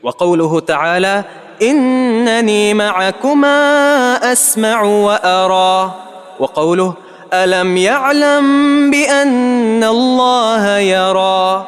وقوله تعالى إنني معكما أسمع وأرى. وقوله ألم يعلم بأن الله يرى.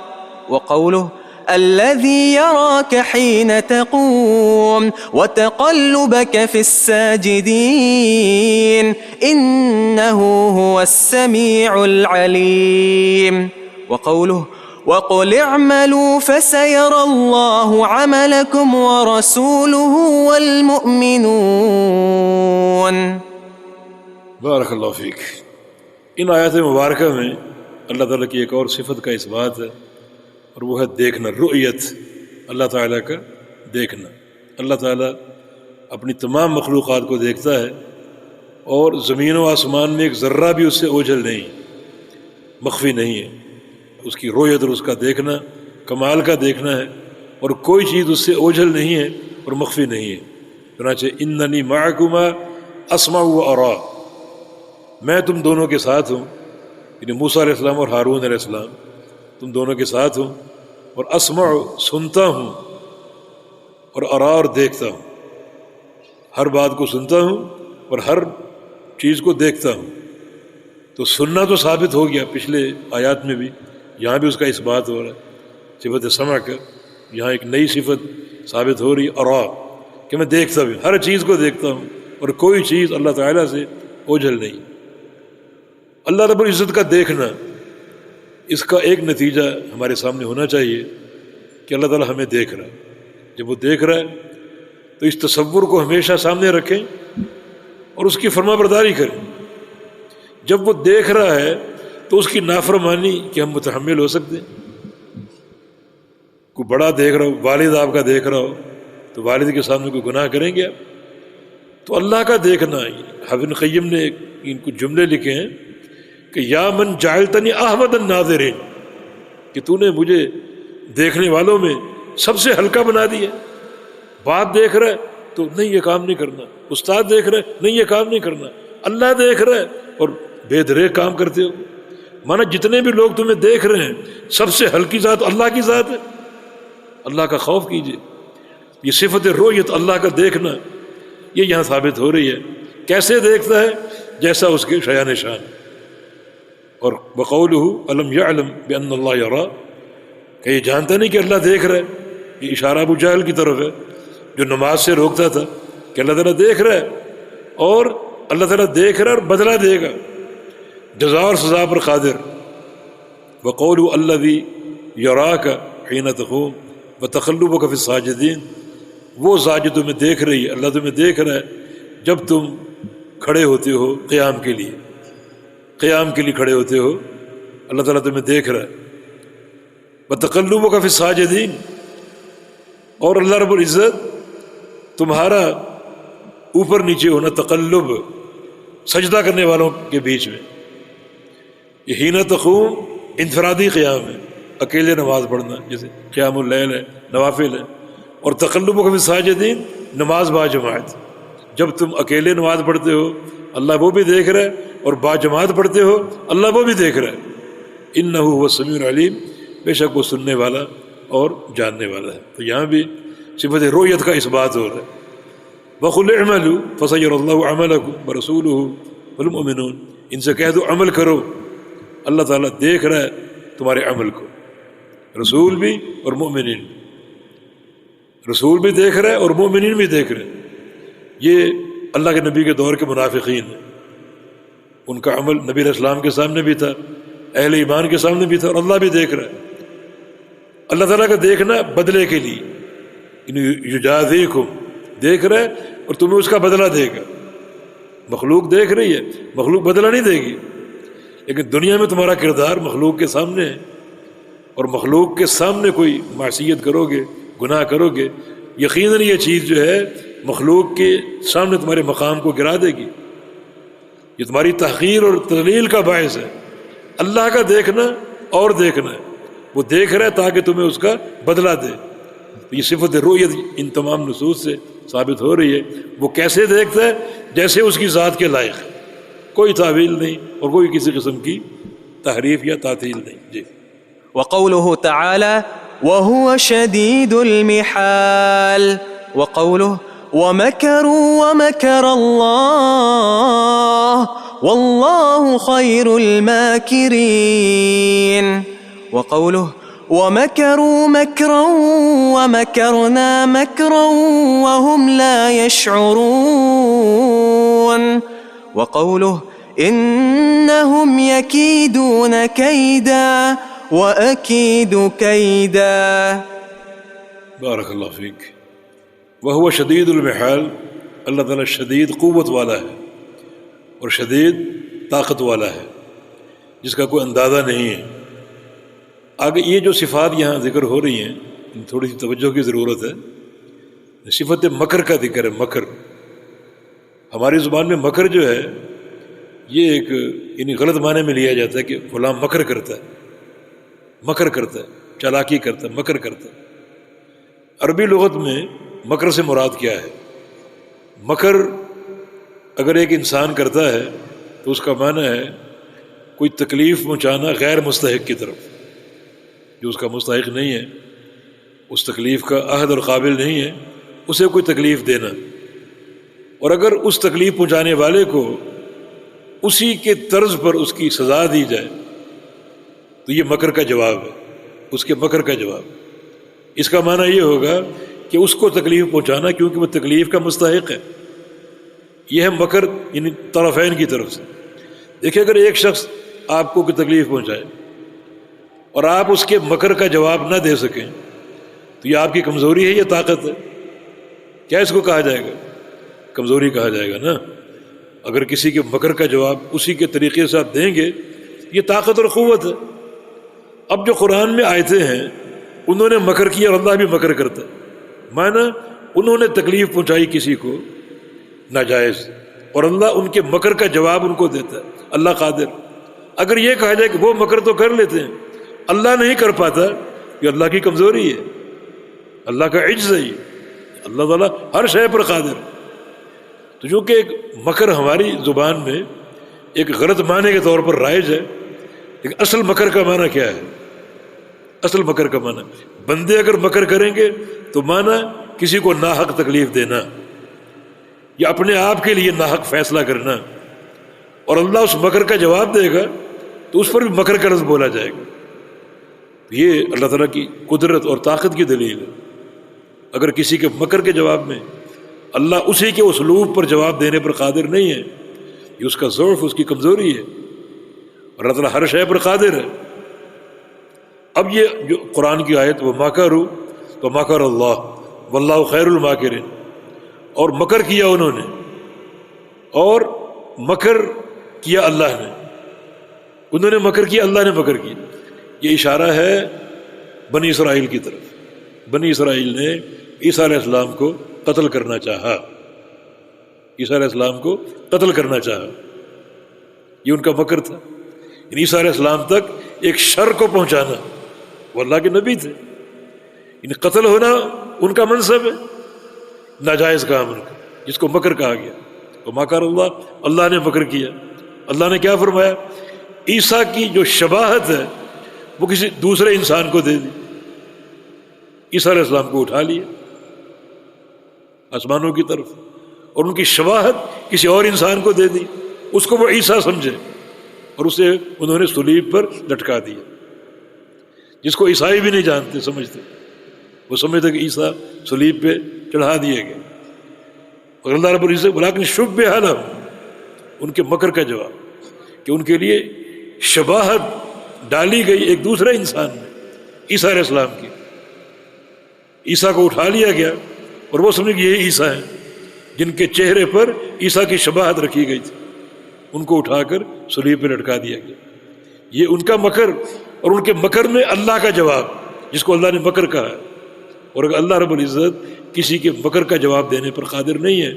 وقوله الذي يراك حين تقوم وتقلبك في الساجدين إنه هو السميع العليم. وقوله وقل اعملوا فسيرى الله عملكم ورسوله والمؤمنون. بارک اللہ فیک۔ ان آیات مبارکہ میں اللہ تعالیٰ کی ایک اور صفت کا اثبات ہے، اور وہ ہے دیکھنا، رؤیت، اللہ تعالیٰ کا دیکھنا۔ اللہ تعالیٰ اپنی تمام مخلوقات کو دیکھتا ہے، اور زمین و آسمان میں ایک ذرہ بھی اس سے اوجھل نہیں، مخفی نہیں ہے۔ اس کی رؤیت اور اس کا دیکھنا کمال کا دیکھنا ہے، اور کوئی چیز اس سے اوجھل نہیں ہے اور مخفی نہیں ہے۔ چنانچہ اننی معکما اسمع و ارا، میں تم دونوں کے ساتھ ہوں، یعنی موسیٰ علیہ السلام اور ہارون علیہ السلام، تم دونوں کے ساتھ ہوں، اور اسمع سنتا ہوں، اور ارا اور دیکھتا ہوں، ہر بات کو سنتا ہوں اور ہر چیز کو دیکھتا ہوں۔ تو سننا تو ثابت ہو گیا پچھلے آیات میں بھی، یہاں بھی اس کا اثبات ہو رہا ہے صفت سمع کا۔ یہاں ایک نئی صفت ثابت ہو رہی ارا، کہ میں دیکھتا بھی، ہر چیز کو دیکھتا ہوں، اور کوئی چیز اللہ تعالیٰ سے اوجھل نہیں۔ اللہ رب العزت کا دیکھنا، اس کا ایک نتیجہ ہمارے سامنے ہونا چاہیے کہ اللہ تعالیٰ ہمیں دیکھ رہا ہے۔ جب وہ دیکھ رہا ہے تو اس تصور کو ہمیشہ سامنے رکھیں اور اس کی فرما برداری کریں۔ جب وہ دیکھ رہا ہے تو اس کی نافرمانی کہ ہم متحمل ہو سکتے ہیں؟ کوئی بڑا دیکھ رہا ہو، والد آپ کا دیکھ رہا ہو، تو والد کے سامنے کوئی گناہ کریں گے آپ؟ تو اللہ کا دیکھنا، ابن قیم نے ان کو جملے لکھے ہیں کہ یا من جعلتنی احمد الناظرین، کہ تو نے مجھے دیکھنے والوں میں سب سے ہلکا بنا دیا۔ باپ دیکھ رہا ہے تو نہیں یہ کام نہیں کرنا، استاد دیکھ رہا ہے نہیں یہ کام نہیں کرنا، اللہ دیکھ رہا ہے اور بے دریغ کام کرتے ہو۔ مانا جتنے بھی لوگ تمہیں دیکھ رہے ہیں سب سے ہلکی ذات اللہ کی ذات ہے۔ اللہ کا خوف کیجئے۔ یہ صفت رؤیت، اللہ کا دیکھنا، یہ یہاں ثابت ہو رہی ہے۔ کیسے دیکھتا ہے؟ جیسا اس کے شایان شان۔ اور بقولہ الم یعلم بان اللہ یرا، کہ یہ جانتا نہیں کہ اللہ دیکھ رہا ہے۔ یہ اشارہ ابو جہل کی طرف ہے جو نماز سے روکتا تھا کہ اللہ تعالیٰ دیکھ رہا ہے، اور اللہ تعالیٰ دیکھ رہا ہے اور بدلہ دے گا، جزا اور سزا پر قادر۔ وقولہ الذی یراک حین تقوم وتقلبک فی الساجدین، وہ ذات جو تمہیں دیکھ رہی ہے، اللہ تمہیں دیکھ رہا ہے جب تم کھڑے ہوتے ہو قیام کے لیے، قیام کے لیے کھڑے ہوتے ہو، اللہ تعالیٰ تمہیں دیکھ رہا ہے۔ وتقلبک فی الساجدین، اور اللہ رب العزت تمہارا اوپر نیچے ہونا، تقلب سجدہ کرنے والوں کے بیچ میں۔ یہ حین تقوم انفرادی قیام ہے، اکیلے نماز پڑھنا، جیسے قیام اللیل ہے، نوافل ہے۔ اور تقلبک فی الساجدین نماز با جماعت، جب تم اکیلے نماز پڑھتے ہو اللہ وہ بھی دیکھ رہا ہے، اور با جماعت پڑھتے ہو اللہ وہ بھی دیکھ رہا ہے۔ انہ هو السمیع العلیم، بے شک وہ سننے والا اور جاننے والا ہے۔ تو یہاں بھی صفت رؤیت کا اثبات ہو رہا ہے۔ وَقُلْ اعْمَلُوا فَسَيَرَى اللَّهُ عَمَلَكُمْ وَرَسُولُهُ وَالْمُؤْمِنُونَ، ان سے کہہ دو عمل کرو، اللہ تعالیٰ دیکھ رہا ہے تمہارے عمل کو، رسول بھی اور مومنین، رسول بھی دیکھ رہا ہے اور مومنین بھی دیکھ رہے ہیں۔ یہ اللہ کے نبی کے دور کے منافقین ہیں، ان کا عمل نبی علیہ السلام کے سامنے بھی تھا، اہل ایمان کے سامنے بھی تھا، اور اللہ بھی دیکھ رہا ہے۔ اللہ تعالیٰ کا دیکھنا بدلے کے لیے، یجازیکم، دیکھ رہا ہے اور تمہیں اس کا بدلہ دے گا۔ مخلوق دیکھ رہی ہے، مخلوق بدلہ نہیں دے گی، لیکن دنیا میں تمہارا کردار مخلوق کے سامنے ہے، اور مخلوق کے سامنے کوئی معصیت کرو گے، گناہ کرو گے، یقیناً یہ چیز جو ہے مخلوق کے سامنے تمہارے مقام کو گرا دے گی، یہ تمہاری تحقیر اور تذلیل کا باعث ہے۔ اللہ کا دیکھنا اور دیکھنا ہے، وہ دیکھ رہا ہے تاکہ تمہیں اس کا بدلہ دے۔ یہ صفت رؤیت ان تمام نصوص سے ثابت ہو رہی ہے۔ وہ کیسے دیکھتا ہے؟ جیسے اس کی ذات کے لائق، کوئی تعویل نہیں اور کوئی کسی قسم کی تحریف یا تعطیل نہیں۔ جی۔ وقوله تعالى وهو شديد المحال. وقوله ومكروا ومكر الله والله خير الماكرين. وقوله ومكروا مكرا ومكرنا مكرا وهم لا يشعرون. وقوله إنهم يكيدون كيدا وأكيد كيدا. بارک اللہ فیک. وہو شدید المحال، اللہ تعالیٰ شدید قوت والا ہے اور شدید طاقت والا ہے جس کا کوئی اندازہ نہیں ہے. آگے یہ جو صفات یہاں ذکر ہو رہی ہیں تھوڑی سی توجہ کی ضرورت ہے. صفت مکر کا ذکر ہے. مکر ہماری زبان میں مکر جو ہے یہ ایک یعنی غلط معنی میں لیا جاتا ہے کہ فلاں مکر کرتا ہے، مکر کرتا ہے، چالاکی کرتا ہے، مکر کرتا ہے. عربی لغت میں مکر سے مراد کیا ہے؟ مکر اگر ایک انسان کرتا ہے تو اس کا معنی ہے کوئی تکلیف پہنچانا غیر مستحق کی طرف، جو اس کا مستحق نہیں ہے، اس تکلیف کا اہل اور قابل نہیں ہے، اسے کوئی تکلیف دینا. اور اگر اس تکلیف پہنچانے والے کو اسی کے طرز پر اس کی سزا دی جائے تو یہ مکر کا جواب ہے، اس کے مکر کا جواب. اس کا معنی یہ ہوگا کہ اس کو تکلیف پہنچانا کیونکہ وہ تکلیف کا مستحق ہے. یہ ہے مکر یعنی طرفین کی طرف سے. دیکھیں اگر ایک شخص آپ کو کوئی تکلیف پہنچائے اور آپ اس کے مکر کا جواب نہ دے سکیں تو یہ آپ کی کمزوری ہے یا طاقت ہے؟ کیا اس کو کہا جائے گا؟ کمزوری کہا جائے گا نا. اگر کسی کے مکر کا جواب اسی کے طریقے سے آپ دیں گے یہ طاقت اور قوت ہے. اب جو قرآن میں آیتیں ہیں انہوں نے مکر کیا اور اللہ بھی مکر کرتا ہے. معنی انہوں نے تکلیف پہنچائی کسی کو ناجائز اور اللہ ان کے مکر کا جواب ان کو دیتا ہے. اللہ قادر. اگر یہ کہا جائے کہ وہ مکر تو کر لیتے ہیں اللہ نہیں کر پاتا، یہ اللہ کی کمزوری ہے، اللہ کا عجز ہے. اللہ تعالیٰ ہر شے پر قادر. تو چونکہ ایک مکر ہماری زبان میں ایک غلط معنی کے طور پر رائج ہے، لیکن اصل مکر کا معنی کیا ہے؟ اصل مکر کا معنی بندے اگر مکر کریں گے تو معنی کسی کو ناحق تکلیف دینا یا اپنے آپ کے لیے ناحق فیصلہ کرنا، اور اللہ اس مکر کا جواب دے گا تو اس پر بھی مکر کا لفظ بولا جائے گا. یہ اللہ تعالیٰ کی قدرت اور طاقت کی دلیل ہے. اگر کسی کے مکر کے جواب میں اللہ اسی کے اسلوب پر جواب دینے پر قادر نہیں ہے، یہ اس کا ضعف، اس کی کمزوری ہے. اور اللہ تعالیٰ ہر شے پر قادر ہے. اب یہ جو قرآن کی آیت وہ مکروا ومکر اللہ واللہ خیر الماکرین، اور مکر کیا انہوں نے اور مکر کیا اللہ نے. انہوں نے مکر کیا، اللہ نے مکر کیا. یہ اشارہ ہے بنی اسرائیل کی طرف. بنی اسرائیل نے عیسیٰ علیہ السلام کو قتل کرنا چاہا. عیسیٰ علیہ السلام کو قتل کرنا چاہا، یہ ان کا مکر تھا. عیسیٰ علیہ السلام تک ایک شر کو پہنچانا. وہ اللہ کے نبی تھے. ان قتل ہونا ان کا منصب ہے، ناجائز کام ان کا، جس کو مکر کہا گیا. تو مکر اللہ، اللہ نے مکر کیا. اللہ نے کیا فرمایا؟ عیسیٰ کی جو شباہت ہے وہ کسی دوسرے انسان کو دے دی. عیسیٰ علیہ السلام کو اٹھا لیا آسمانوں کی طرف اور ان کی شباہت کسی اور انسان کو دے دی. اس کو وہ عیسیٰ سمجھے اور اسے انہوں نے صلیب پر لٹکا دیا. جس کو عیسائی بھی نہیں جانتے سمجھتے، وہ سمجھتے کہ عیسیٰ صلیب پہ چڑھا دیے گئے. اور اللہ رب العزت بلاکن شبہ لہم، ان کے مکر کا جواب کہ ان کے لیے شباہت ڈالی گئی ایک دوسرے انسان میں، عیسیٰ علیہ السلام کی. عیسیٰ کو اٹھا لیا گیا اور وہ سمجھے کہ یہ عیسیٰ ہیں جن کے چہرے پر عیسیٰ کی شباہت رکھی گئی تھی. ان کو اٹھا کر صلیب پہ لٹکا دیا گیا. یہ ان کا مکر، اور ان کے مکر میں اللہ کا جواب جس کو اللہ نے مکر کہا ہے. اور اگر اللہ رب العزت کسی کے مکر کا جواب دینے پر قادر نہیں ہے،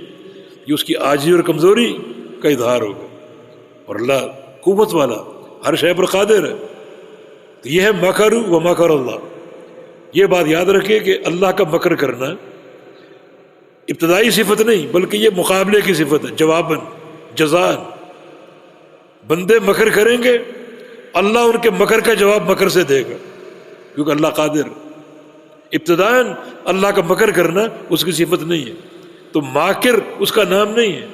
یہ اس کی عاجزی اور کمزوری کا اظہار ہوگا. اور اللہ قوت والا، ہر شے پر قادر ہے. تو یہ ہے مکروا ومکر اللہ. یہ بات یاد رکھے کہ اللہ کا مکر کرنا ابتدائی صفت نہیں بلکہ یہ مقابلے کی صفت ہے. جواباً، جزاءً. بندے مکر کریں گے، اللہ ان کے مکر کا جواب مکر سے دے گا کیونکہ اللہ قادر. ابتداً اللہ کا مکر کرنا اس کی صفت نہیں ہے، تو ماکر اس کا نام نہیں ہے،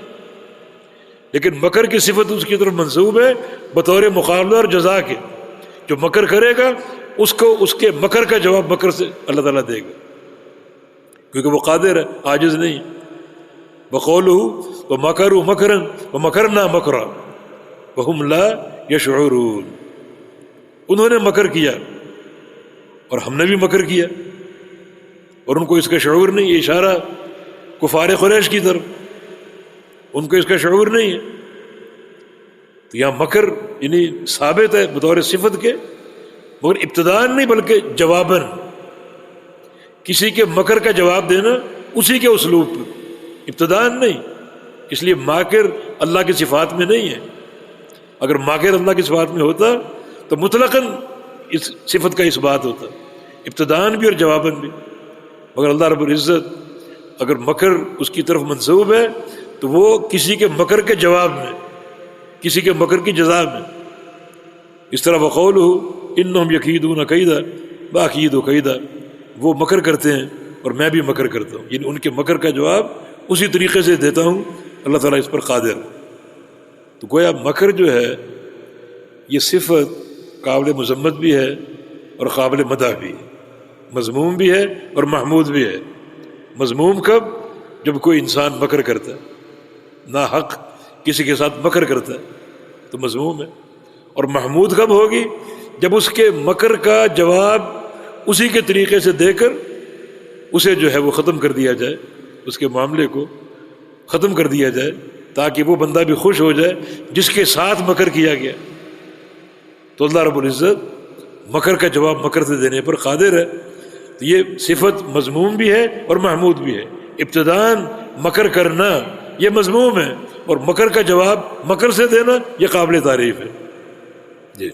لیکن مکر کی صفت اس کی طرف منسوب ہے بطور مقابلہ اور جزا کے. جو مکر کرے گا اس کو اس کے مکر کا جواب مکر سے اللہ تعالیٰ دے گا، کیونکہ وہ قادر ہے، عاجز نہیں. وقولہ ومکروا مکرا ومکرنا مکرا وہم لا یشعرون. انہوں نے مکر کیا اور ہم نے بھی مکر کیا، اور ان کو اس کا شعور نہیں. یہ اشارہ کفار قریش کی طرف، ان کو اس کا شعور نہیں ہے. تو یہاں مکر یعنی ثابت ہے بطور صفت کے، مگر ابتداءً نہیں بلکہ جواباً. کسی کے مکر کا جواب دینا اسی کے اسلوب پر، ابتداءً نہیں. اس لیے ماکر اللہ کی صفات میں نہیں ہے. اگر ماکر اللہ کی صفات میں ہوتا تو مطلقاً اس صفت کا اس بات ہوتا، ابتداءً بھی اور جواباً بھی. مگر اللہ رب العزت اگر مکر اس کی طرف منسوب ہے تو وہ کسی کے مکر کے جواب میں، کسی کے مکر کی جزا میں. اس طرح وقولہ انہم یکیدون کیدا واکید کیدا، وہ مکر کرتے ہیں اور میں بھی مکر کرتا ہوں، یعنی ان کے مکر کا جواب اسی طریقے سے دیتا ہوں. اللہ تعالیٰ اس پر قادر ہے. تو گویا مکر جو ہے یہ صفت قابل مذمت بھی ہے اور قابل مدح بھی ہے، مذموم بھی ہے اور محمود بھی ہے. مذموم کب؟ جب کوئی انسان مکر کرتا ہے، ناحق کسی کے ساتھ مکر کرتا ہے تو مذموم ہے. اور محمود کب ہوگی؟ جب اس کے مکر کا جواب اسی کے طریقے سے دے کر اسے جو ہے وہ ختم کر دیا جائے، اس کے معاملے کو ختم کر دیا جائے، تاکہ وہ بندہ بھی خوش ہو جائے جس کے ساتھ مکر کیا گیا. تو اللہ رب العزت مکر کا جواب مکر سے دینے پر قادر ہے. تو یہ صفت مذموم بھی ہے اور محمود بھی ہے. ابتداءً مکر کرنا یہ مذموم ہے، اور مکر کا جواب مکر سے دینا یہ قابل تعریف ہے. جی.